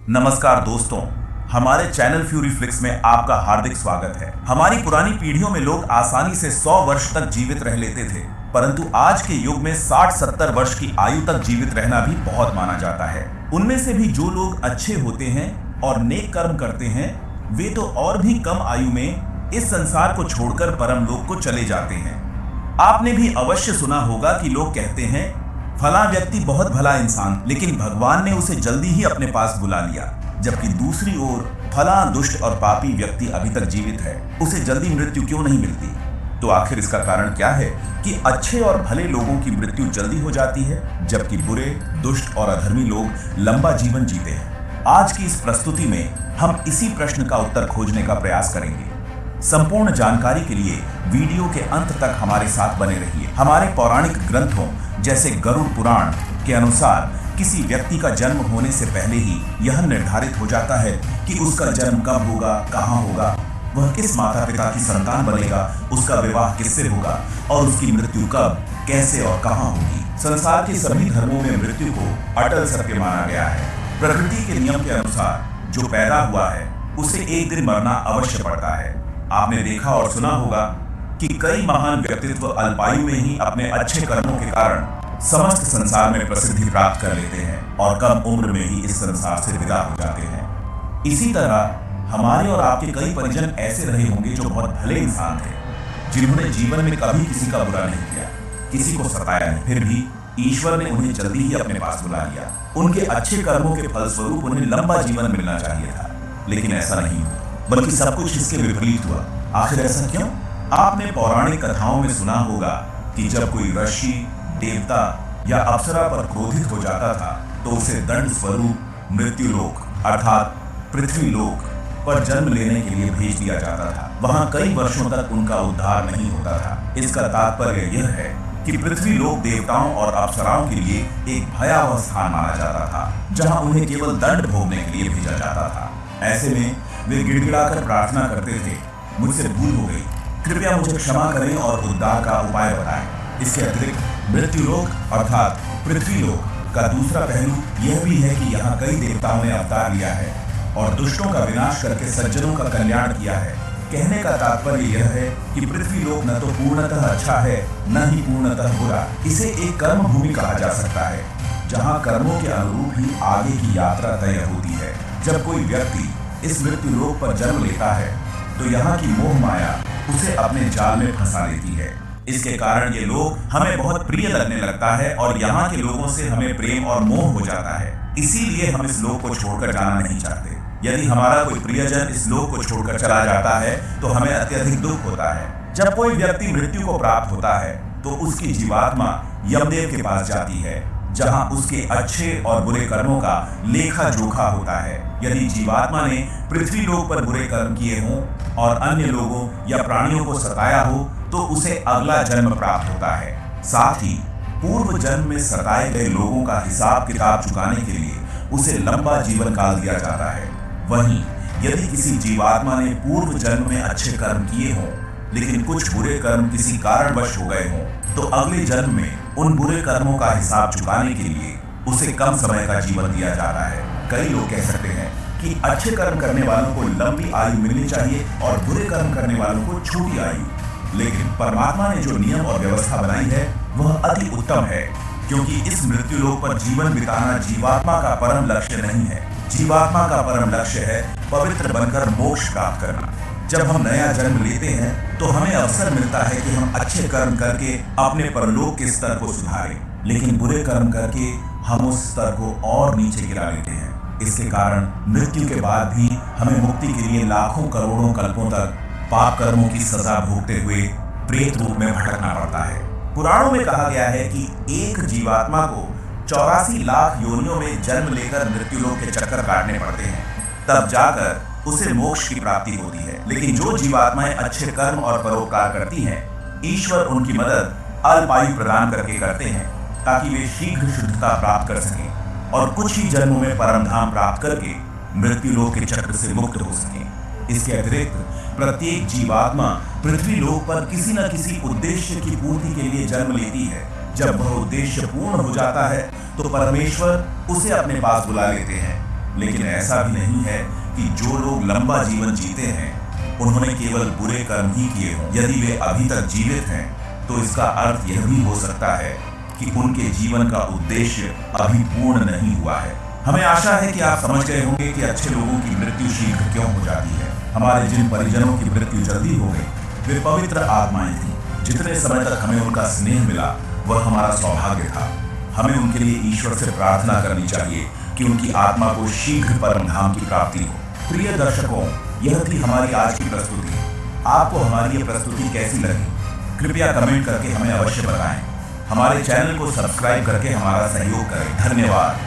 नमस्कार दोस्तों, हमारे चैनल फ्यूरी फ्लिक्स में आपका हार्दिक स्वागत है। हमारी पुरानी पीढ़ियों में लोग आसानी से 100 वर्ष तक जीवित रह लेते थे, परंतु आज के युग में 60-70 वर्ष की आयु तक जीवित रहना भी बहुत माना जाता है। उनमें से भी जो लोग अच्छे होते हैं और नेक कर्म करते हैं, वे तो और भी कम आयु में इस संसार को छोड़कर परम लोक को चले जाते हैं। आपने भी अवश्य सुना होगा कि लोग कहते हैं, फला व्यक्ति बहुत भला इंसान, लेकिन भगवान ने उसे जल्दी ही अपने पास बुला लिया, जबकि दूसरी ओर फला दुष्ट और पापी व्यक्ति अभी तक जीवित है, उसे जल्दी मृत्यु क्यों नहीं मिलती? तो आखिर इसका कारण क्या है कि अच्छे और भले लोगों की मृत्यु जल्दी हो जाती है, जबकि बुरे, दुष्ट और अधर्मी लोग लंबा जीवन जीते हैं? आज की इस प्रस्तुति में हम इसी प्रश्न का उत्तर खोजने का प्रयास करेंगे। संपूर्ण जानकारी के लिए वीडियो के अंत तक हमारे साथ बने रहिए। हमारे पौराणिक ग्रंथों जैसे गरुड़ पुराण के अनुसार किसी व्यक्ति का जन्म होने से पहले ही यह निर्धारित हो जाता है कि उसका जन्म कब होगा, कहाँ होगा, वह किस माता पिता की संतान बनेगा, उसका विवाह किससे होगा और उसकी मृत्यु कब, कैसे और कहाँ होगी। संसार के सभी धर्मों में मृत्यु को अटल सत्य माना गया है। प्रकृति के नियम के अनुसार जो पैदा हुआ है उसे एक दिन मरना अवश्य पड़ता है। आपने देखा और सुना होगा कि कई महान व्यक्तित्व अल्पायु में ही अपने अच्छे कर्मों के कारण समस्त संसार में प्रसिद्धि प्राप्त कर लेते हैं और कम उम्र में ही इस संसार से विदा हो जाते हैं। इसी तरह हमारे और आपके कई परिजन ऐसे रहे होंगे जो बहुत भले इंसान थे, जिन्होंने जीवन में कभी किसी का बुरा नहीं किया, किसी को सताया नहीं, फिर भी ईश्वर ने उन्हें जल्दी ही अपने पास बुला लिया। उनके अच्छे कर्मों के फलस्वरूप उन्हें लंबा जीवन मिलना चाहिए था, लेकिन ऐसा नहीं हुआ, बल्कि सब कुछ इसके विपरीत हुआ। आखिर ऐसा क्यों? आपने पौराणिक कथाओं में सुना होगा कि जब कोई ऋषि, देवता या अप्सरा पर क्रोधित हो जाता था तो उसे दंड स्वरूप मृत्युलोक अर्थात पृथ्वी लोक पर जन्म लेने के लिए भेज दिया जाता था। वहां कई वर्षों तक उनका उद्धार नहीं होता था। इसका तात्पर्य यह है कि पृथ्वी लोक देवताओं और अप्सराओं के लिए एक भयावह स्थान माना जाता था, जहां उन्हें केवल दंड भोगने के लिए भेजा जाता था। ऐसे में वे गिड़गिड़ाकर प्रार्थना करते थे, मुझसे भूल हो गई, कृपया मुझे क्षमा करें और उद्धार का उपाय बताएं। इसके अतिरिक्त मृत्युलोक अर्थात पृथ्वी लोक का दूसरा पहलू यह भी है कि यहाँ कई देवताओं ने अवतार लिया है और दुष्टों का विनाश करके सज्जनों का कल्याण किया है। कहने का तात्पर्य यह है कि पृथ्वी लोक न तो पूर्णतः अच्छा है, न ही पूर्णतः बुरा। इसे एक कर्म भूमि कहा जा सकता है, जहाँ कर्मों के अनुरूप ही आगे की यात्रा तय होती है। जब कोई व्यक्ति इस मृत्यु लोक पर जन्म लेता है तो यहाँ की मोह माया उसे अपने जाल में फंसा लेती है। इसके कारण ये लोग हमें बहुत प्रिय लगने लगता है और यहाँ के लोगों से हमें प्रेम और मोह हो जाता है। इसीलिए हम इस लोक को छोड़कर जाना नहीं चाहते। यदि हमारा कोई प्रियजन इस लोक को छोड़कर चला जाता है तो हमें अत्यधिक दुख होता है। जब कोई व्यक्ति मृत्यु को प्राप्त होता है तो उसकी जीवात्मा यमदेव के पास जाती है, जहां उसके अच्छे और बुरे कर्मों का लेखा जोखा होता है। यदि जीवात्मा ने पृथ्वी लोक पर बुरे कर्म किए हों और अन्य लोगों या प्राणियों को सताया हो तो उसे अगला जन्म प्राप्त होता है। साथ ही पूर्व जन्म में सताए गए लोगों का हिसाब किताब चुकाने के लिए उसे लंबा जीवन काल दिया जाता है। वहीं यदि किसी जीवात्मा ने पूर्व जन्म में अच्छे कर्म किए हों लेकिन कुछ बुरे कर्म किसी कारणवश हो गए हों तो अगले जन्म में उन बुरे कर्मों का हिसाब चुकाने के लिए उसे कम समय का जीवन दिया जाता है। कई लोग कह सकते हैं कि अच्छे कर्म करने वालों को लंबी आयु मिलनी चाहिए और बुरे कर्म करने वालों को छोटी आयु, लेकिन परमात्मा ने जो नियम और व्यवस्था बनाई है वह अति उत्तम है, क्योंकि इस मृत्यु लोक पर जीवन बिताना जीवात्मा का परम लक्ष्य नहीं है। जीवात्मा का परम लक्ष्य है पवित्र बनकर मोक्ष प्राप्त करना। जब हम नया जन्म लेते हैं तो हमें अवसर मिलता है कि हम अच्छे कर्म करके अपने परलोक के स्तर को सुधारें, लेकिन बुरे कर्म करके हम उस स्तर को और नीचे गिरा लेते हैं। इसके कारण मृत्यु के बाद भी हमें मुक्ति के लिए लाखों करोड़ों कल्पों तक पाप कर्मों की सजा भोगते हुए प्रेत रूप में भटकना पड़ता है। पुराणों में कहा गया है कि एक जीवात्मा को 84 लाख योनियों में जन्म लेकर मृत्युलोक के चक्कर काटने पड़ते हैं, तब जाकर उसे मोक्ष की प्राप्ति होती है। लेकिन जो जीवात्माएं अच्छे कर्म और परोपकार करती हैं, ईश्वर उनकी मदद अल्पायु प्रदान करके करते हैं ताकि वे शीघ्र शुद्धता प्राप्त कर सकें और कुछ ही जन्मों में परम धाम प्राप्त करके मृत्युलोक के चक्र से मुक्त हो सकें। इसके अतिरिक्त प्रत्येक जीवात्मा पृथ्वी लोक पर किसी न किसी उद्देश्य की पूर्ति के लिए जन्म लेती है। जब वह उद्देश्य पूर्ण हो जाता है तो परमेश्वर उसे अपने पास बुला लेते हैं लेकिन ऐसा भी नहीं है कि जो लोग लंबा जीवन जीते हैं उन्होंने केवल बुरे कर्म ही किए हों। यदि वे अभी तक जीवित हैं तो इसका अर्थ यह भी हो सकता है कि उनके जीवन का उद्देश्य अभी पूर्ण नहीं हुआ है। हमें आशा है कि आप समझ गए होंगे कि अच्छे लोगों की मृत्यु शीघ्र क्यों हो जाती है। हमारे जिन परिजनों की मृत्यु जल्दी हो गई वे पवित्र आत्माएं थीं। जितने समय तक हमें उनका स्नेह मिला वह हमारा सौभाग्य था। हमें उनके लिए ईश्वर से प्रार्थना करनी चाहिए कि उनकी आत्मा को शीघ्र परम धाम की प्राप्ति हो। प्रिय दर्शकों, यह थी हमारी आज की प्रस्तुति। आपको हमारी यह प्रस्तुति कैसी लगी कृपया कमेंट करके हमें अवश्य बताएं। हमारे चैनल को सब्सक्राइब करके हमारा सहयोग करें। धन्यवाद।